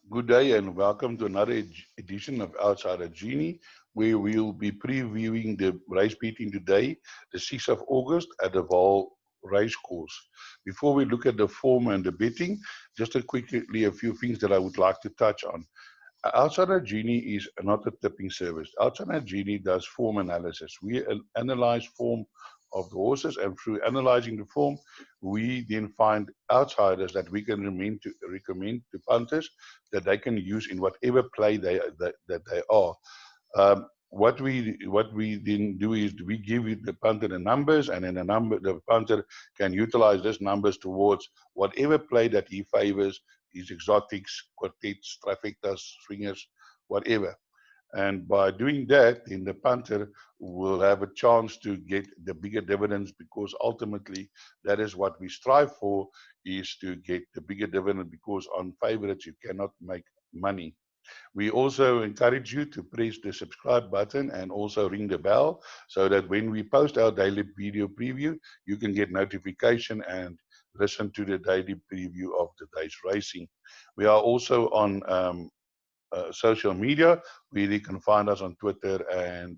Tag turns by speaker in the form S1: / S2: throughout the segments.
S1: Good day and welcome to another edition of Outsider Genie, where we'll be previewing the race meeting today, the 6th of August at the Vaal race course. Before we look at the form and the betting, just quickly a few things that I would like to touch on. Outsider Genie is not a tipping service. Outsider Genie does form analysis. We analyze form of the horses, and through analyzing the form, we then find outsiders that we can recommend to punters that they can use in whatever play that they are. What we then do is we give the punter the numbers, and then the punter can utilize these numbers towards whatever play that he favors, his exotics, quartets, trifectas, swingers, whatever. And by doing that, then the punter will have a chance to get the bigger dividends, because ultimately that is what we strive for, is to get the bigger dividend, because on favorites you cannot make money. We also encourage you to press the subscribe button and also ring the bell, so that when we post our daily video preview, you can get notification and listen to the daily preview of the day's racing. We are also on social media, where you can find us on Twitter and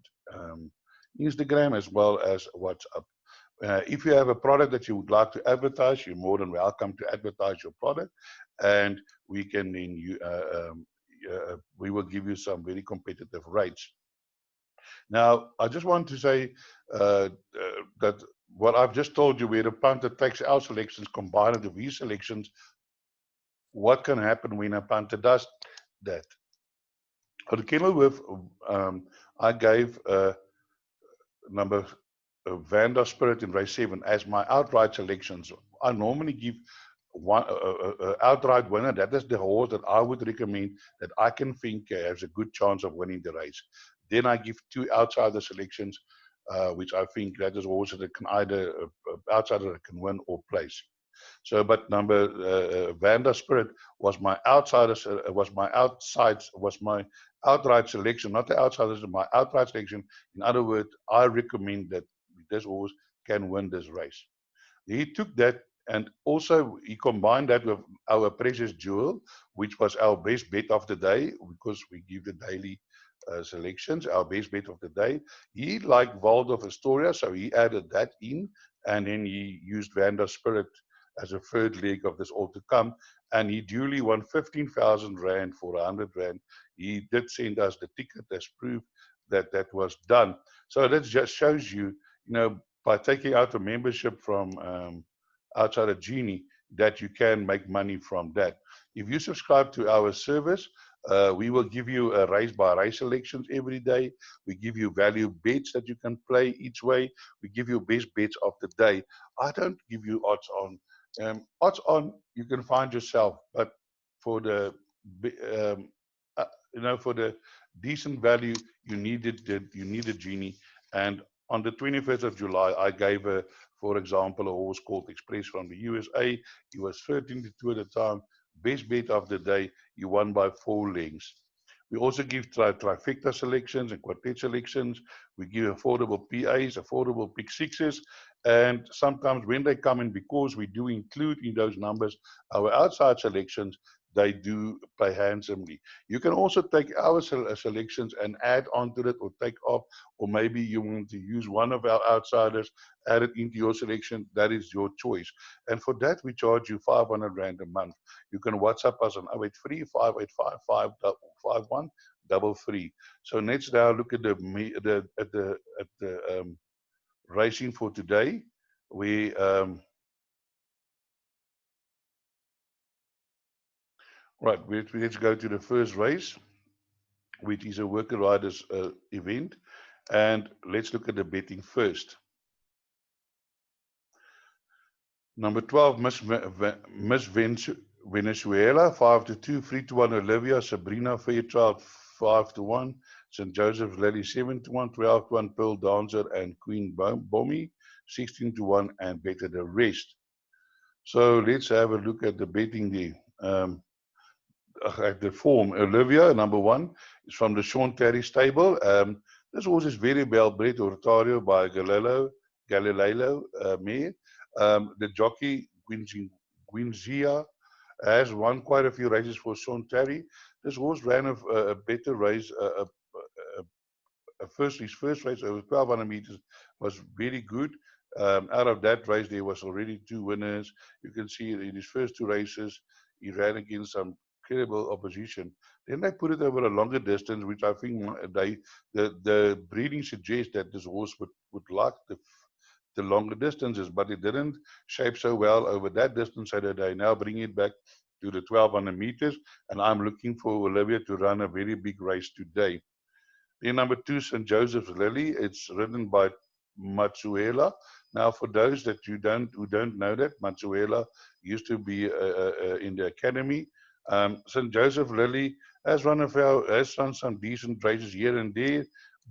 S1: Instagram, as well as WhatsApp. If you have a product that you would like to advertise, you're more than welcome to advertise your product, and we can then we will give you some very competitive rates. Now, I just want to say that what I've just told you, where the punter takes our selections, combine it with his selections, what can happen when a punter does that? For the Kenilworth, I gave number Vanda Spirit in race 7 as my outright selections. I normally give one outright winner. That is the horse that I would recommend, that I can think has a good chance of winning the race. Then I give two outsider selections, which I think that is horses that can either outsider that can win or place. So, but number Vanda Spirit was my outsiders, was my outright selection, not the outsiders, my outright selection. In other words, I recommend that this horse can win this race. He took that, and also he combined that with our Precious Jewel, which was our best bet of the day, because we give the daily selections, our best bet of the day. He liked Waldorf Astoria, so he added that in, and then he used Vanda Spirit as a third leg of this all to come, and he duly won 15,000 Rand for 100 Rand. He did send us the ticket as proof that that was done. So that just shows you, by taking out a membership from outside of Genie, that you can make money from that. If you subscribe to our service, we will give you a race by race selections every day. We give you value bets that you can play each way. We give you best bets of the day. I don't give you odds on. Odds on you can find yourself, but for the for the decent value, you needed Genie. And on the 21st of July, I gave for example, a horse called Express from the USA. He was 13 to 2 at the time. Best bet of the day. He won by 4 lengths. We also give trifecta selections and quartet selections. We give affordable PAs, affordable pick sixes. And sometimes when they come in, because we do include in those numbers our outside selections, they do pay handsomely. You can also take our selections and add on to it, or take off, or maybe you want to use one of our outsiders, add it into your selection. That is your choice. And for that, we charge you 500 Rand a month. You can WhatsApp us on 083 585 5133. So let's now look at the racing for today. We right. Let's go to the first race, which is a worker riders event, and let's look at the betting first. Number 12, Miss Venezuela, 5 to 2, 3 to 1, Olivia, Sabrina Fairchild, 5 to 1, St. Joseph's Lily, 7 to 1, 12 to 1, Pearl Dancer and Queen Bommy, 16 to 1, and better the rest. So let's have a look at the betting there. At the form, Olivia, number 1, is from the Sean Terry stable. This horse is very well bred, Ortario by Galileo mare. The jockey, Gwinzia, has won quite a few races for Sean Terry. This horse ran a better race. His first race over 1200 meters was very good. Out of that race, there was already 2 winners. You can see in his first 2 races, he ran against some credible opposition. Then they put it over a longer distance, which I think the breeding suggests that this horse would like the longer distances, but it didn't shape so well over that distance, so that they now bring it back to the 1200 meters. And I'm looking for Olivia to run a very big race today. Then number 2, St. Joseph's Lilly. It's ridden by Matsuela. Now, for those that who don't know that, Matsuela used to be in the academy. St. Joseph Lilly has run some decent races here and there,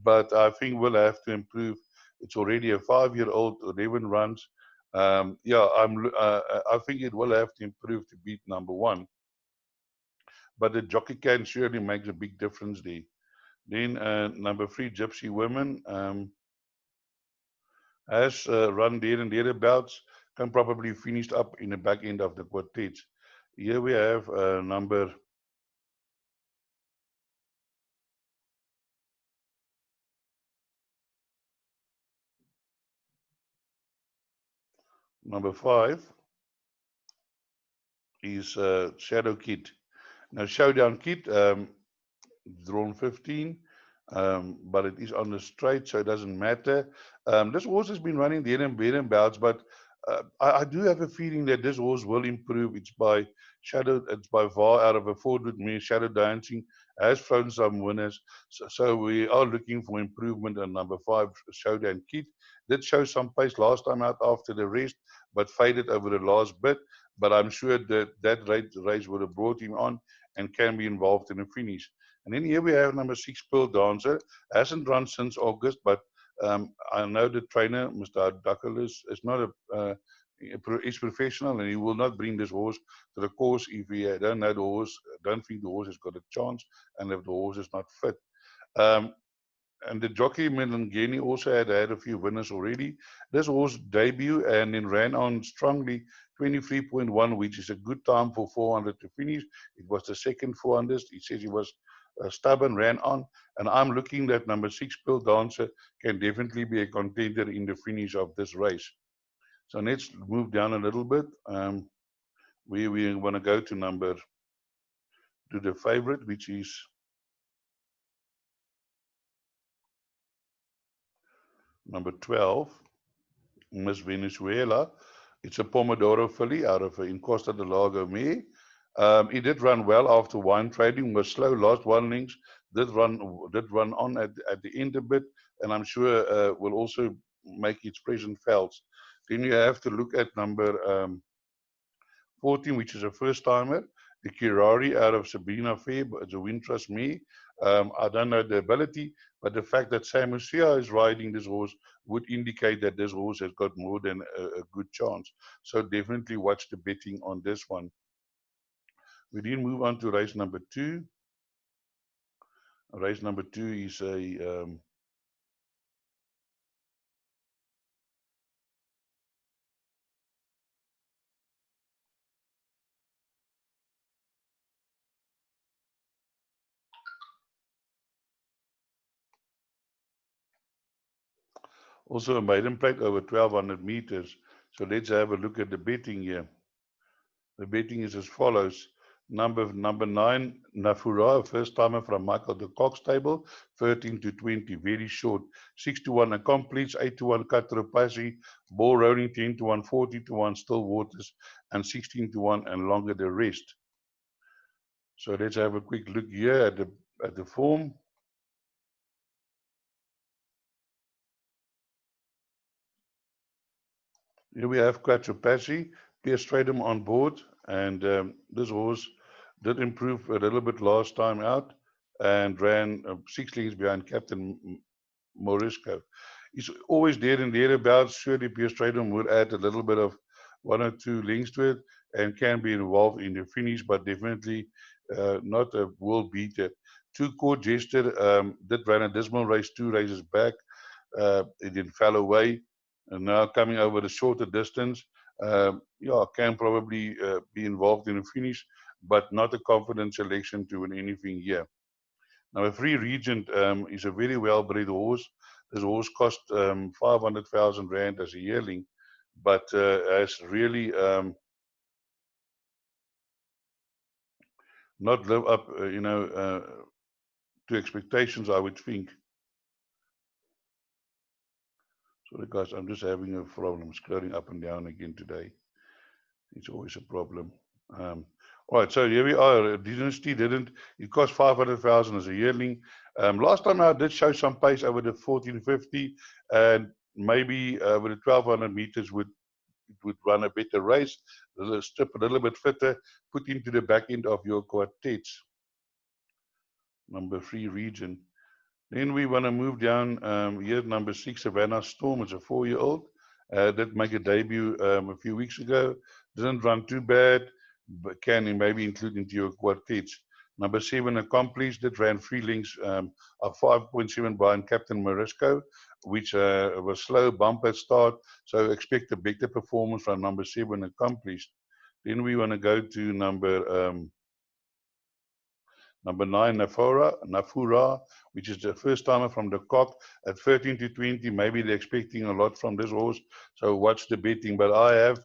S1: but I think we'll have to improve. It's already a 5-year-old, 11 runs. I think it will have to improve to beat number 1. But the jockey can surely make a big difference there. Then number 3, Gypsy Women, has run there and thereabouts, can probably finish up in the back end of the quartets. Here we have number 5 is Shadow Kid. Now Showdown Kid, drawn 15. But it is on the straight, so it doesn't matter. This horse has been running there and thereabouts, but I do have a feeling that this horse will improve. It's by Vaal out of a forward mare. Shadow Dancing has thrown some winners, so we are looking for improvement on number 5, Showdown Kid. Did show some pace last time out after the rest, but faded over the last bit. But I'm sure that race would have brought him on and can be involved in the finish. And then here we have number 6, Pearl Dancer. Hasn't run since August, but I know the trainer, Mr. Duckelus, is not he's professional, and he will not bring this horse to the course if he don't know the horse, don't think the horse has got a chance, and if the horse is not fit. And the jockey Genie also had a few winners already. This horse debut and then ran on strongly, 23.1, which is a good time for 400 to finish. It was the second 400. He says he was stubborn, ran on, and I'm looking that number 6, Pearl Dancer, can definitely be a contender in the finish of this race. So let's move down a little bit. We want to go to the favorite, which is number 12, Miss Venezuela. It's a Pomodoro filly out of in Costa del Lago mare. He did run well after wine trading, was slow last 1 links, did run on at the end a bit, and I'm sure will also make its presence felt. Then you have to look at number 14, which is a first timer, the Kirari out of Sabina Fair, it's a Wintrust me. I don't know the ability, but the fact that Sam Musia is riding this horse would indicate that this horse has got more than a good chance. So definitely watch the betting on this one. We then move on to race number 2. Race number 2 is also a maiden plate over 1200 meters. So let's have a look at the betting here. The betting is as follows. Number 9, Nafura, a first timer from Michael de Cox table, 13 to 20, very short. 6 to 1 Accomplished, 8 to 1 Katropasi, Ball Rolling, 10 to 1, 40 to 1 Still Waters, and 16 to 1 and longer the rest. So let's have a quick look here at the form. Here we have Katropasi, Pierre Stradum on board, and this horse did improve a little bit last time out and ran 6 lengths behind Captain Morisco. He's always there and thereabouts. Surely Pierre Stradum would add a little bit of 1 or 2 lengths to it and can be involved in the finish, but definitely not a world beater. 2 Court Jester did run a dismal race 2 races back. It then fell away. And now coming over the shorter distance, yeah, can probably be involved in a finish, but not a confident selection to win anything here. Now, a free Regent is a very well-bred horse. This horse cost 500,000 rand as a yearling, but has really not lived up, to expectations, I would think. Sorry, guys, I'm just having a problem scrolling up and down again today. It's always a problem. All right, so here we are. Dynasty didn't. It cost 500,000 as a yearling. Last time I did show some pace over the 1450, and maybe over the 1200 meters would run a better race, strip a little bit fitter, put into the back end of your quartets. Number 3 region. Then we want to move down here, number 6, Savannah Storm. It's a 4-year-old. Did make a debut a few weeks ago. Didn't run too bad, but can maybe include into your quartets. Number 7, Accomplished. That ran 3 lengths of 5.7 behind Captain Morisco, which was slow, bumper start. So expect a better performance from number 7, Accomplished. Then we want to go to number 9, Nafura, which is the first timer from the cock at 13 to 20. Maybe they're expecting a lot from this horse, so watch the betting. But I have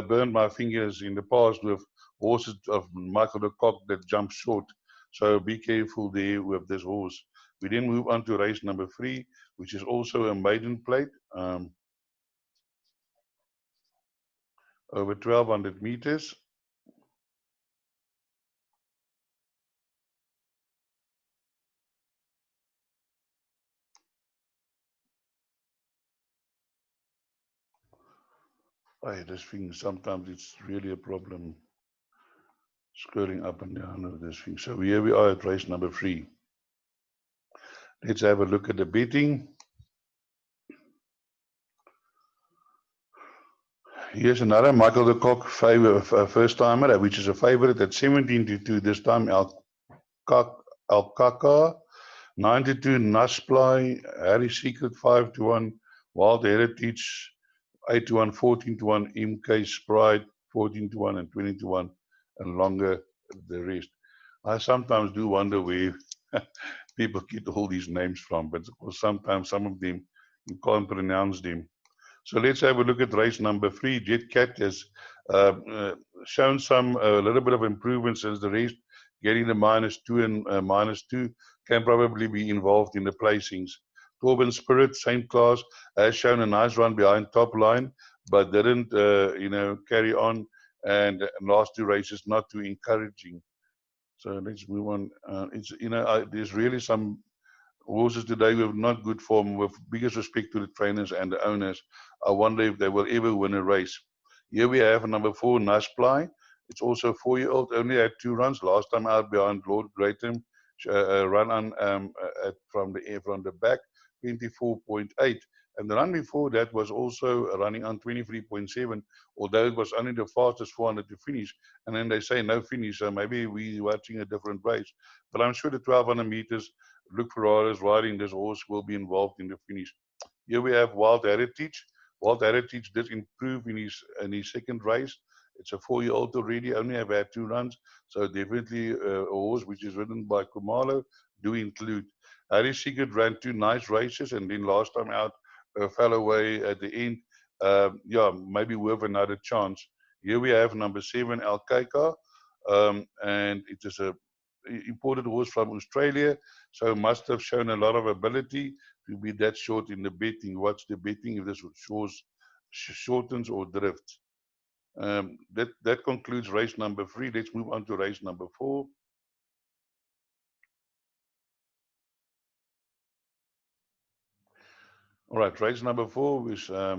S1: burned my fingers in the past with horses of Michael the Cock that jump short. So be careful there with this horse. We then move on to race number 3, which is also a maiden plate, over 1,200 meters. This thing, sometimes it's really a problem scrolling up and down with this thing. So here we are at race number 3. Let's have a look at the betting. Here's another Michael the Cock first timer, which is a favorite at 17 to 2. This time Alkaka, 9 to 2, Nashply, Harry Secret 5 to 1, Wild Heritage 8 to 1, 14 to 1, MK Sprite 14 to 1, and 20 to 1, and longer the rest. I sometimes do wonder where people get all these names from, but of course sometimes some of them you can't pronounce them. So let's have a look at race number 3. Jet Cat has shown a little bit of improvement since the race, getting the -2 and -2, can probably be involved in the placings. Torben Spirit, same class, has shown a nice run behind top line, but didn't, carry on. And last 2 races not too encouraging. So let's move on. There's really some horses today with not good form, with biggest respect to the trainers and the owners. I wonder if they will ever win a race. Here we have number 4, Nashply. It's also a 4-year-old, only had 2 runs. Last time out behind Lord Greatham, run on from the back, 24.8. And the run before that was also running on 23.7, although it was only the fastest 400 to finish. And then they say no finish, so maybe we're watching a different race. But I'm sure the 1,200 meters, Luke Ferraris riding this horse will be involved in the finish. Here we have Wild Heritage. Wild Heritage did improve in his second race. It's a 4-year-old already, only have had 2 runs, so definitely a horse which is ridden by Kumalo do include. Harry Secret ran 2 nice races, and then last time out fell away at the end. Maybe worth another chance. Here we have number 7, Al Kaika, and it is a imported horse from Australia, so must have shown a lot of ability to be that short in the betting. Watch the betting if this shortens or drifts. That concludes race number 3. Let's move on to race number 4. All right, race number 4 is a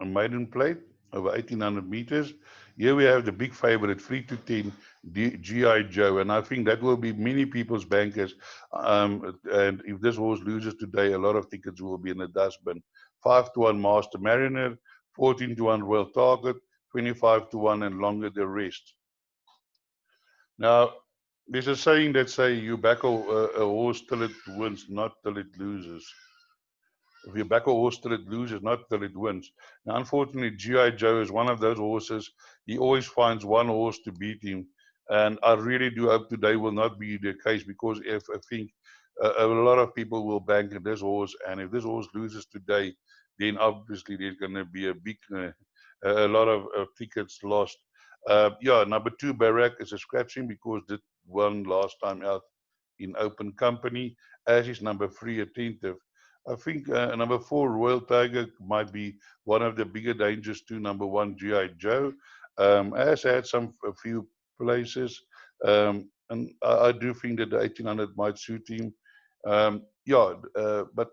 S1: maiden plate over 1,800 meters. Here we have the big favorite, 3 to 10, G.I. Joe, and I think that will be many people's bankers. And if this horse loses today, a lot of tickets will be in the dustbin. 5 to 1, Master Mariner, 14 to 1, Royal Target, 25 to 1, and longer the rest. Now, there's a saying that say you back a horse till it wins, not till it loses. if you back a horse till it loses, not till it wins. Now, unfortunately, G.I. Joe is one of those horses. He always finds one horse to beat him. And I really do hope today will not be the case, because if I think a lot of people will bank on this horse, and if this horse loses today, then obviously there's going to be a big, a lot of tickets lost. Yeah, number 2, Barak, is a scratching because it won last time out in open company, as is number 3, Attentive. I think number 4, Royal Tiger, might be one of the bigger dangers to number 1, G.I. Joe. Has had a few places, and I do think that the 1800 might suit him. Yeah, but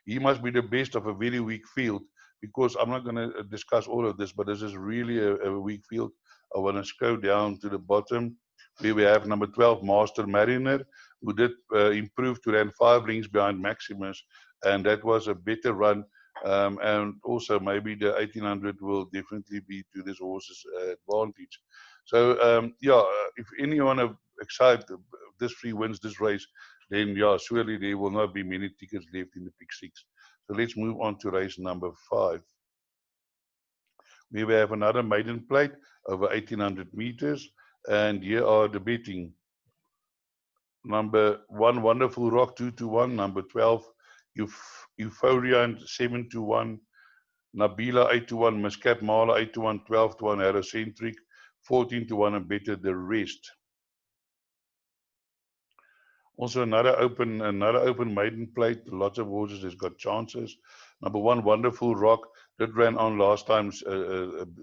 S1: he must be the best of a very weak field, because I'm not going to discuss all of this, but this is really a weak field. I want to scroll down to the bottom where we have number 12, Master Mariner, who did improve to run 5 lengths behind Maximus, and that was a better run. And also maybe the 1800 will definitely be to this horse's advantage. So yeah, if anyone are excited, this 3 wins this race, then yeah, surely there will not be many tickets left in the pick 6. So let's move on to race number 5. We have another maiden plate over 1800 meters, and here are the betting. Number 1, Wonderful Rock, 2-1. Number 12, Euphoria, 7-1. Nabila, 8-1. Muscat Mala, 8-1. 12-1. Aerocentric, 14-1, and better the rest. Also another open maiden plate. Lots of horses has got chances. Number 1, Wonderful Rock, that ran on last time's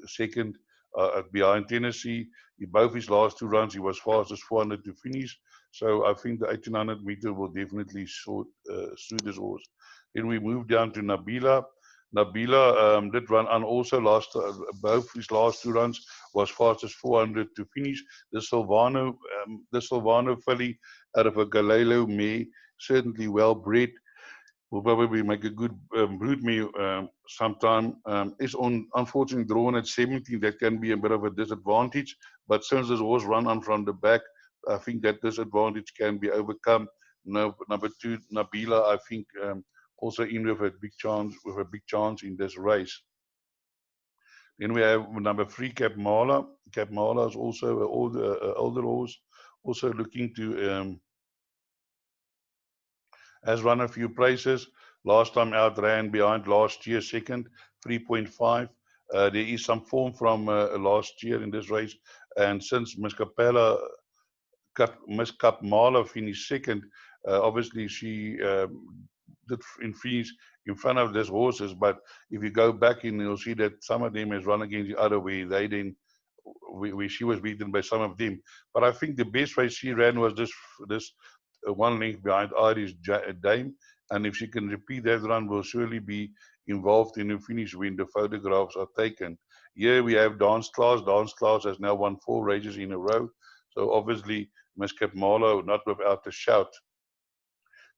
S1: second behind Tennessee. In both his last 2 runs, he was fastest 400 to finish. So I think the 1800 meter will definitely suit this horse. Then we move down to Nabila. Nabila did run on also both his last 2 runs was fastest 400 to finish. The Silvano filly out of a Galileo mare, certainly well bred, will probably make a good brood mare sometime. Is unfortunately drawn at 17. That can be a bit of a disadvantage, but since this horse run on from the back, I think that disadvantage can be overcome. Number 2, Nabila, I think also in with a big chance in this race. Then we have number 3, Cap Mala. Cap Mala is also an older horse, also looking to has run a few places. Last time out ran behind last year second, 3.5. There is some form from last year in this race, and since Miss Mala finished second, obviously she did finish in front of these horses. But if you go back in, you'll see that some of them has run against the other way. They didn't. Where she was beaten by some of them. But I think the best race she ran was this 1 length behind Irish Dame, and if she can repeat that run, will surely be involved in the finish when the photographs are taken. Here we have Dance Class. Dance Class has now won 4 races in a row, so obviously Miss Capmalo not without a shout.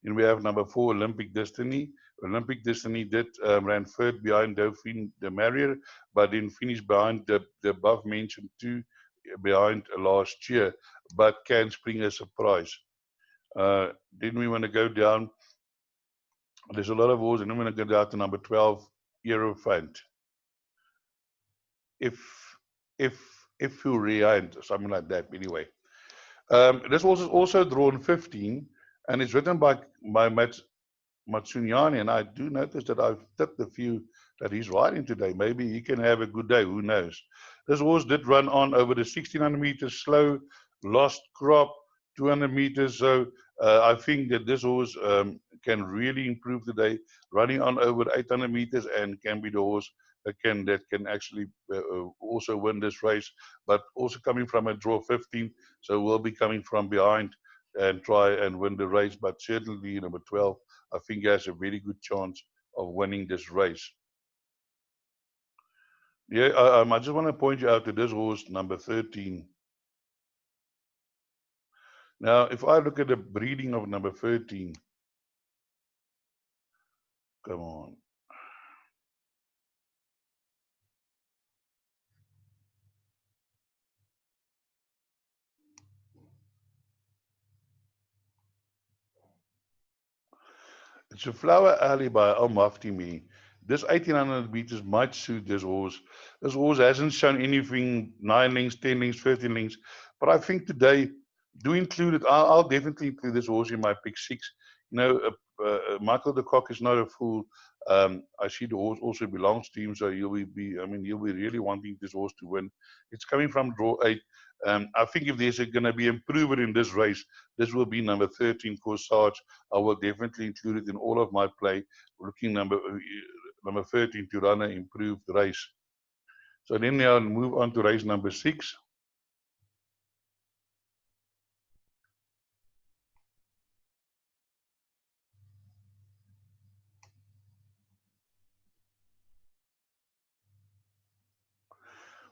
S1: Then we have number 4, Olympic Destiny. Olympic Destiny did ran third behind Dauphine de Marrier, but then finished behind the above mentioned 2 behind last year, but can spring a surprise. Then we want to go down. There's a lot of horses, and I'm going to go down to number 12, Eurofant. If you rewind, something like that. Anyway, this horse is also drawn 15, and it's written by Matsunyani, and I do notice that I've tipped a few that he's riding today. Maybe he can have a good day. Who knows? This horse did run on over the 1600 meters slow, lost crop, 200 meters. So I think that this horse can really improve today, running on over 800 meters, and can be the horse that can actually also win this race. But also coming from a draw 15, so we'll be coming from behind and try and win the race. But certainly number 12, I think he has a very good chance of winning this race. Yeah, I just want to point you out to this horse, number 13. Now, if I look at the breeding of number 13, come on. It's a Flower Alley by Al Maftimi. This 1800 meters might suit this horse. This horse hasn't shown anything 9 links, 10 links, 15 links. But I think today, do include it. I'll definitely include this horse in my pick six. You know, Michael de Kock is not a fool. I see the horse also belongs to him, so I mean, he'll be really wanting this horse to win. It's coming from draw 8. I think if there's going to be improvement in this race, this will be number 13, Corsage. I will definitely include it in all of my play, looking number 13 to run an improved race. So then I'll move on to race number 6.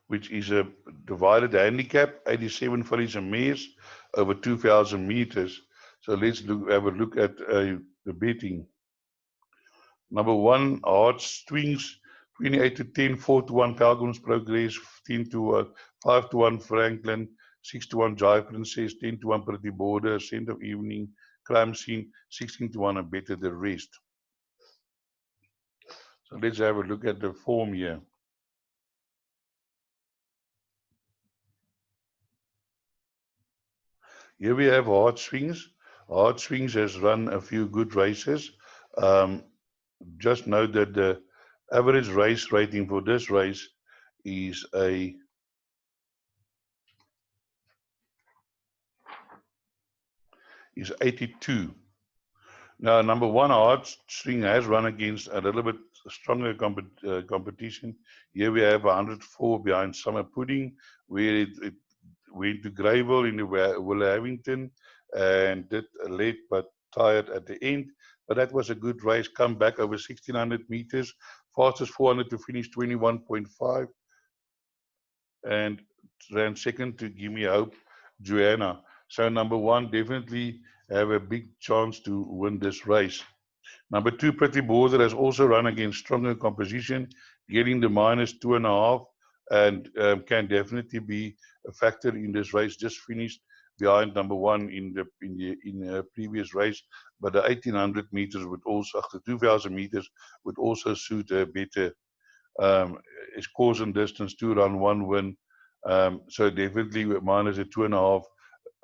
S1: Which is a divided handicap, 87 fillies and mares over 2,000 meters. So let's have a look at the betting. Number 1, Hard Swings, 28 to 10, 4 to 1 Pilgrim's Progress, 10 to 5 to 1 Franklin, 6 to 1 Jive Princess, 10 to 1 Pretty Border, Scent of Evening, Crime Scene, 16 to 1 and Better the Rest. So let's have a look at the form here. Here we have Hard Swings. Hard Swings has run a few good races. Just note that the average race rating for this race is 82. Now, number 1, Hard Swing has run against a little bit stronger competition. Here we have 104 behind Summer Pudding, where it went to Greyville in the Willhavington and did late but tired at the end. But that was a good race. Come back over 1,600 meters. Fastest 400 to finish 21.5. And ran second to Give Me Hope, Joanna. So number 1 definitely have a big chance to win this race. Number 2, Pretty Border has also run against stronger composition, getting the -2.5, and can definitely be a factor in this race. Just finished behind number 1 in the previous race, but the 1,800 meters would also, after 2,000 meters, would also suit her better. It's course and distance, 2-run, 1 win. So definitely -2.5,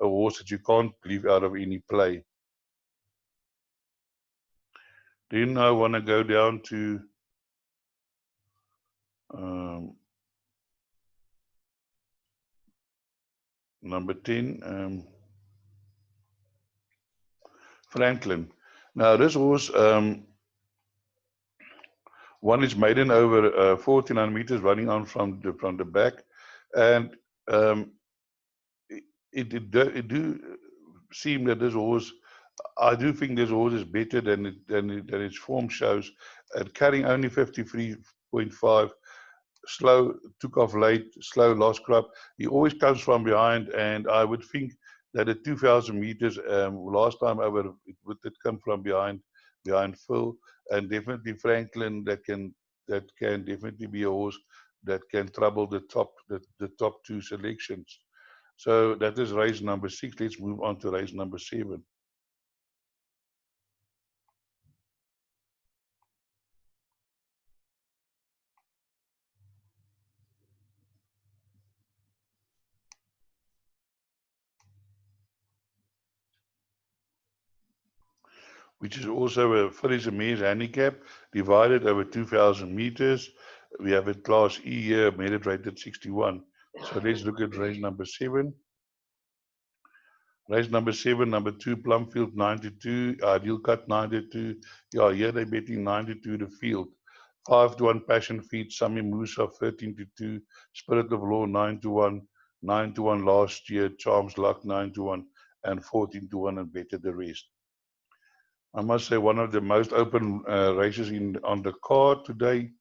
S1: a horse that you can't leave out of any play. Then I want to go down to number 10, Franklin. Now this horse, one is maiden over 1,400 meters, running on from the back, and it do seem that this horse, I do think this horse is better than its form shows, and carrying only 53.5. Slow, took off late, slow, lost crop. He always comes from behind, and I would think that at 2,000 meters, last time over, it did come from behind Phil, and definitely Franklin that can definitely be a horse that can trouble the top 2 selections. So that is race number 6. Let's move on to race number 7. Which is also a fillies and mares handicap, divided over 2,000 meters. We have a Class E here, merit rated 61. So let's look at race number 7. Race number 7, number 2, Plumfield 92, Ideal Cut 92. Yeah, here they're betting 92 the field. 5 to 1 Passion Feed, Sami Musa 13 to 2, Spirit of Law 9 to 1, 9 to 1 last year, Charms Luck 9 to 1, and 14 to 1 and Better the Rest. I must say, one of the most open races on the card today.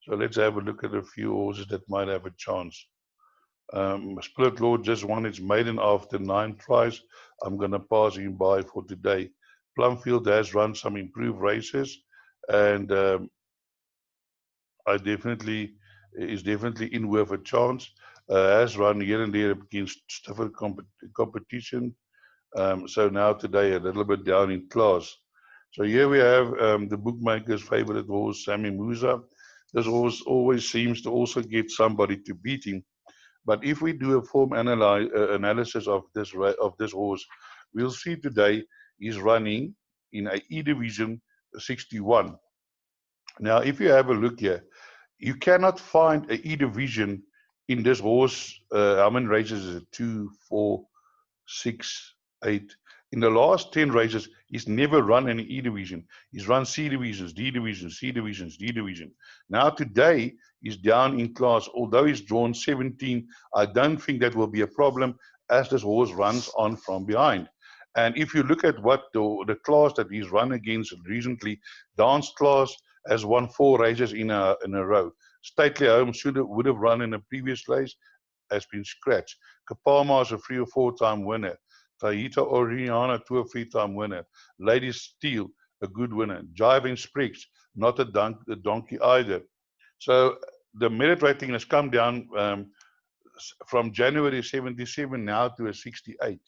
S1: So let's have a look at a few horses that might have a chance. Split Lord just won its maiden after 9 tries. I'm going to pass him by for today. Plumfield has run some improved races, and is definitely in with a chance. Has run here and there against stiffer competition. So now today a little bit down in class. So here we have the bookmaker's favorite horse, Sammy Musa. This horse always seems to also get somebody to beat him. But if we do a form analysis of this horse, we'll see today he's running in a E division 61. Now, if you have a look here, you cannot find a E division in this horse. How many races is it? 2, 4, 6, 8. In the last 10 races, he's never run any E division. He's run C divisions, D divisions, C divisions, D division. Now today, he's down in class. Although he's drawn 17, I don't think that will be a problem as this horse runs on from behind. And if you look at what the class that he's run against recently, dance class has won 4 races in a row. Stately Home would have run in a previous race, has been scratched. Kapama is a 3 or 4-time winner. Tahita Oriana, 2 or 3-time winner. Lady Steel, a good winner. Jiving Spriggs, not a donkey either. So the merit rating has come down from January 77 now to a 68.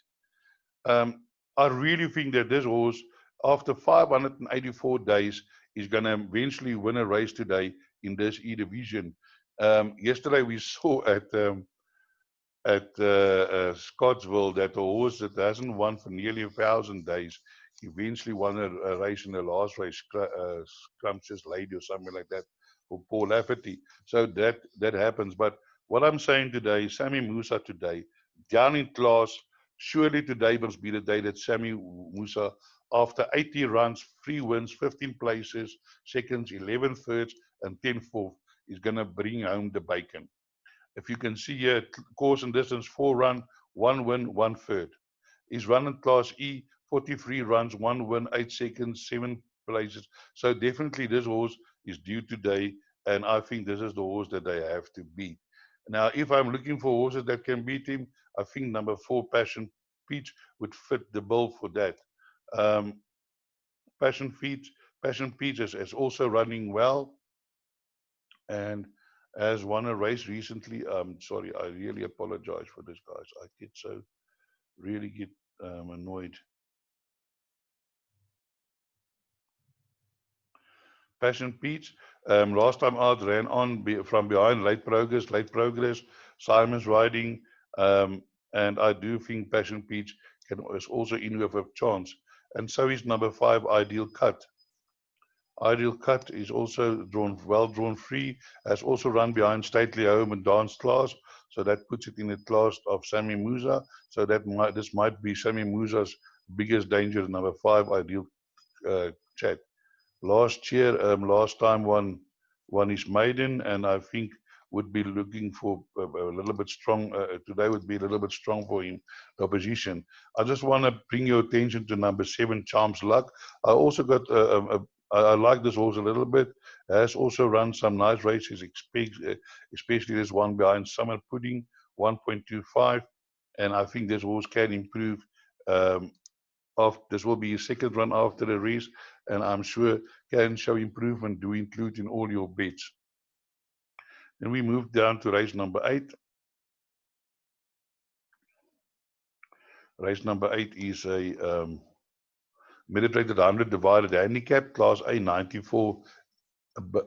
S1: I really think that this horse, after 584 days, is going to eventually win a race today in this E division. Yesterday we saw at Scottsville that a horse that hasn't won for nearly 1,000 days eventually won a race in the last race, Scrumptious Lady or something like that, for Paul Lafferty. So that happens. But what I'm saying today, Sammy Musa today, down in class, surely today must be the day that Sammy Musa, after 80 runs, 3 wins, 15 places, seconds, 11 thirds, and 10 fourth, is going to bring home the bacon. If you can see here, course and distance, 4 run, 1 win, 1 third. He's run in class E, 43 runs, 1 win, 8 seconds, 7 places. So definitely this horse is due today, and I think this is the horse that they have to beat. Now, if I'm looking for horses that can beat him, I think number 4, Passion Peach, would fit the bill for that. Um, Passion Peach is also running well and has won a race recently. Sorry, I really apologize for this, guys. I get so really get annoyed. Passion Peach, last time out ran on from behind, late progress. Simon's riding, and I do think Passion Peach is also in with a chance. And so is number 5, Ideal Cut. Ideal Cut is also well drawn free, has also run behind Stately Home and Dance Class, so that puts it in the class of Sammy Musa. So this might be Sammy Musa's biggest danger, number 5, Ideal Chat. Last year, last time won his maiden, and I think would be looking for a little bit strong. Today would be a little bit strong for him, the opposition. I just want to bring your attention to number 7, Charms Luck. I also got I like this horse a little bit. Has also run some nice races, especially this one behind Summer Pudding, 1.25, and I think this horse can improve. This will be his second run after the race, and I'm sure can show improvement. Do include in all your bets. Then we move down to race number 8. Race number 8 is a meditated 100 divided handicap, class A, 94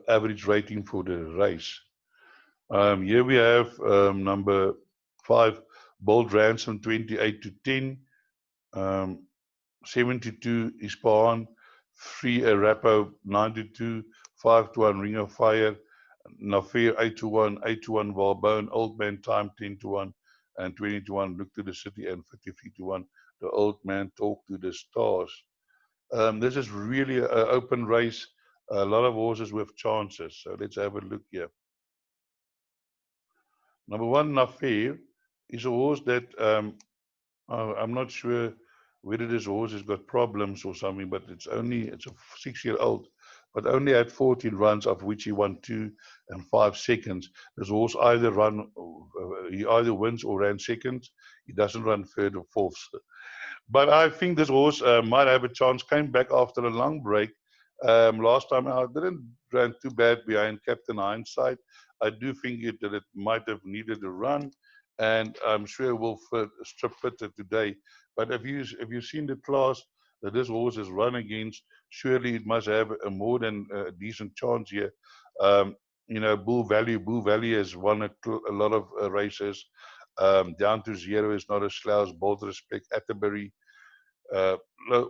S1: average rating for the race. Here we have number 5, Bold Ransom, 28 to 10. 72 Ispahan, 3 Arapo, 92, 5 to 1 Ring of Fire, Nafir, 8 to 1, 8 to 1 Valbone, Old Man Time, 10 to 1, and 20 to 1 Look to the City, and 53 to 1 The Old Man Talk to the Stars. This is really an open race, a lot of horses with chances, so let's have a look here. Number 1, Nafir, is a horse that I'm not sure whether this horse has got problems or something, but it's a 6-year-old, but only had 14 runs, of which he won 2 and 5 seconds. This horse he either wins or ran seconds. He doesn't run third or fourth. But I think this horse might have a chance. Came back after a long break. Last time out, didn't run too bad behind Captain Hindsight. I do think that it might have needed a run, and I'm sure we'll strip fitter today. But if you've seen the class, that this horse is run against, surely it must have a more than decent chance here. You know, Bull Valley has won a lot of races. Down to Zero is not a slouch. Bold Respect, Atterbury, uh,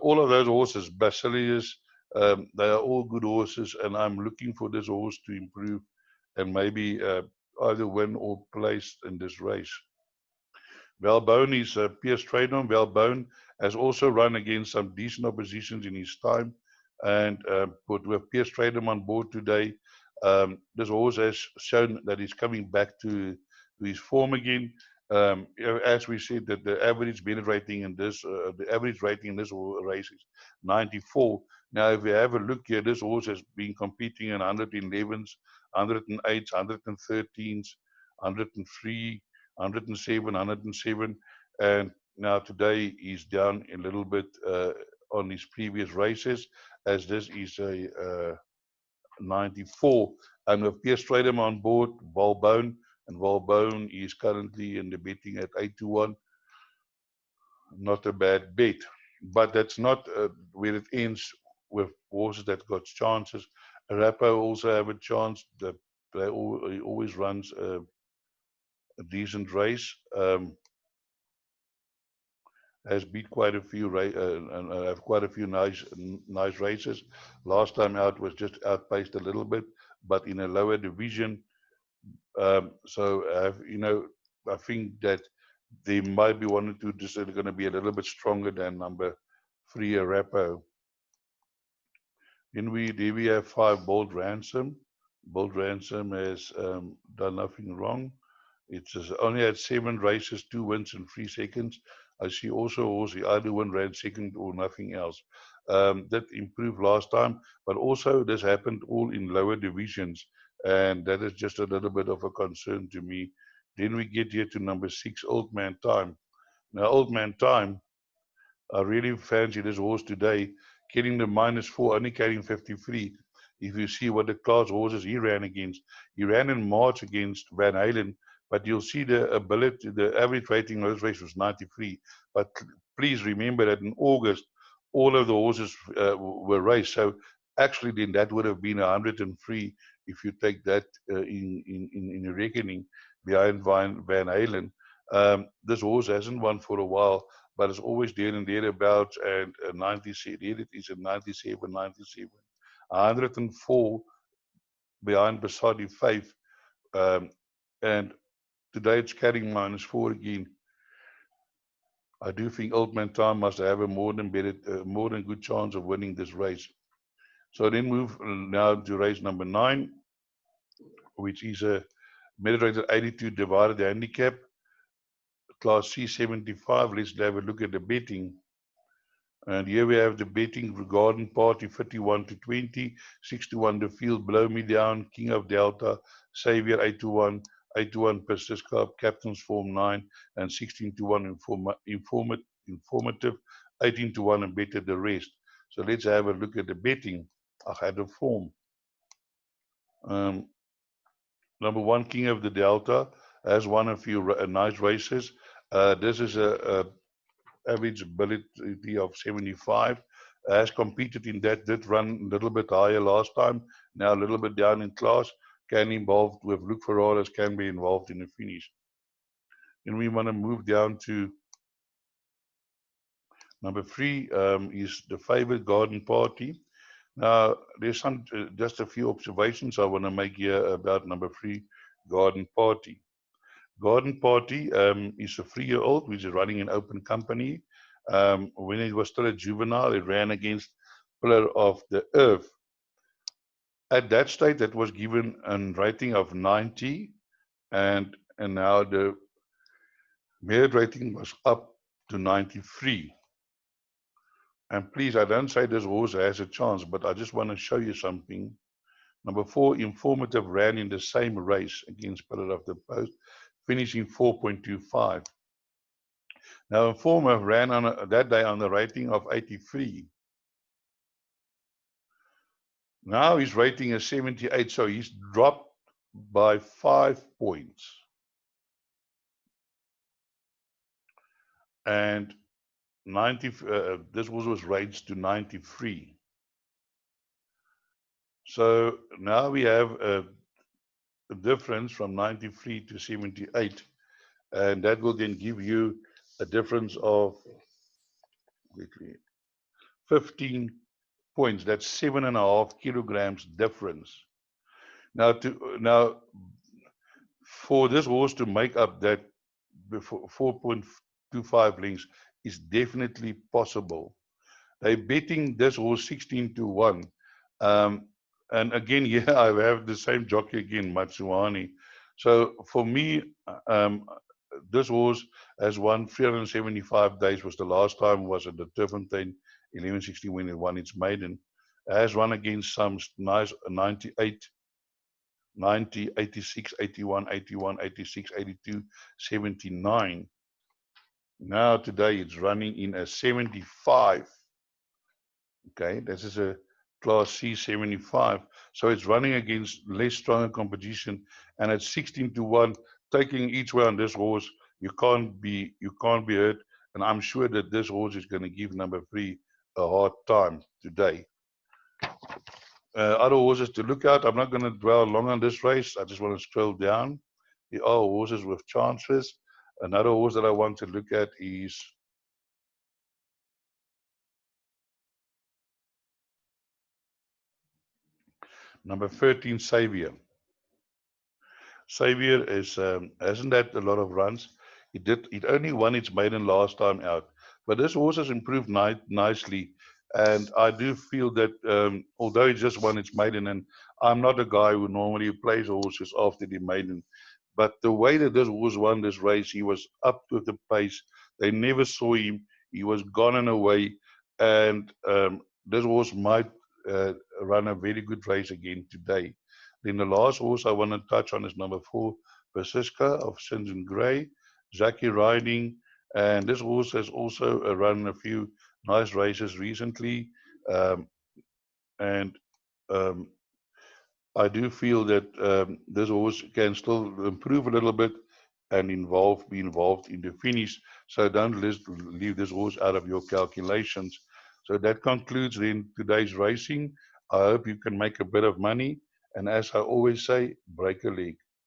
S1: all of those horses, Basilius, they are all good horses, and I'm looking for this horse to improve and maybe either win or place in this race. Valbone is Pierce Traydon. Valbone has also run against some decent oppositions in his time, and but with Pierce Traydon on board today, this horse has shown that he's coming back to his form again. As we said, that the average merit rating in this, the average rating in this race is 94. Now, if we have a look here, this horse has been competing in 111s, 108s, 113s, 103. 107, 107, and now today he's down a little bit on his previous races, as this is a 94. And with Pierce Stradham on board, Valbone, and Valbone is currently in the betting at 8-1. Not a bad bet, but that's not where it ends with horses that got chances. Arapaho also have a chance. He always runs a decent race. Has beat quite a few and have quite a few nice races. Last time out was just outpaced a little bit, but in a lower division. So you know, I think that they might be one or two just are going to be a little bit stronger than number 3 Arapaho. Then we have 5 Bold Ransom. Bold Ransom has done nothing wrong. It's only had 7 races, 2 wins in 3 seconds. I see also the other one ran second or nothing else. That improved last time, but also this happened all in lower divisions, and that is just a little bit of a concern to me. Then we get here to number 6, Old Man Time. Now, Old Man Time, I really fancy this horse today, getting the -4, only carrying 53. If you see what the class horses he ran against, he ran in March against Van Halen, but you'll see the ability, the average rating of this race was 93. But please remember that in August, all of the horses were raced. So actually, then that would have been 103 if you take that in reckoning behind Van Halen. This horse hasn't won for a while, but it's always there and thereabouts, and 97, there it is at 97, 97. 104 behind Basadi Faith, and today it's carrying -4 again. I do think Old Man Time must have a more than good chance of winning this race. So then move now to race number 9, which is a merit 82 divided handicap, class C75. Let's have a look at the betting. And here we have the betting Garden Party 51-20, 6-1 the field, Blow Me Down, King of Delta, Savior 8-1, 8-1 Persist Club, Captain's Form 9, and 16-1 Informative, 18-1 and better the rest. So let's have a look at the betting. I had a form. Number 1, King of the Delta, has won a few nice races. This is a average ability of 75. Has competed in that, did run a little bit higher last time, now a little bit down in class. Can involved with Luke Ferraris, can be involved in the finish. Then we want to move down to number 3, is the favorite Garden Party. Now, there's some just a few observations I want to make here about number 3, Garden Party. Garden Party is a 3-year-old which is running an open company. When it was still a juvenile, it ran against Pillar of the Earth. At that stage, that was given a rating of 90, and now the merit rating was up to 93. And please, I don't say this horse has a chance, but I just want to show you something. Number 4, Informative, ran in the same race against Pillar of the Post, finishing 4.25. Now, Informative ran on that day on the rating of 83. Now his rating is 78, so he's dropped by 5 points. And this horse was raised to 93. So now we have a difference from 93 to 78, and that will then give you a difference of 15 points. That's 7.5 kilograms difference. Now, for this horse to make up that 4.25 lengths is definitely possible. They're betting this horse 16-1. And again, yeah, I have the same jockey again, Matsuani. So for me, this horse has won 375 days. Was the last time was at the Turffontein 1160 when it won its maiden. It has won against some nice 98, 90, 86, 81, 81, 86, 82, 79. Now today it's running in a 75. Okay, this is a Class C 75. So it's running against less stronger competition, and at 16-1, taking each way on this horse, you can't be hurt. And I'm sure that this horse is going to give number 3 a hard time today. Other horses to look at. I'm not going to dwell long on this race. I just want to scroll down. There are horses with chances. Another horse that I want to look at is number 13, Savior. Savior is hasn't had a lot of runs. It only won its maiden last time out, but this horse has improved nicely, and I do feel that although it just won its maiden, and I'm not a guy who normally plays horses after the maiden, but the way that this horse won this race, he was up with the pace. They never saw him. He was gone and away, and this horse might run a very good race again today. Then the last horse I want to touch on is number 4, Persiska of Sins and Grey, Zaki riding, and this horse has also run a few nice races recently, and I do feel that this horse can still improve a little bit and be involved in the finish. So don't leave this horse out of your calculations. So that concludes then today's racing. I hope you can make a bit of money. And as I always say, break a leg.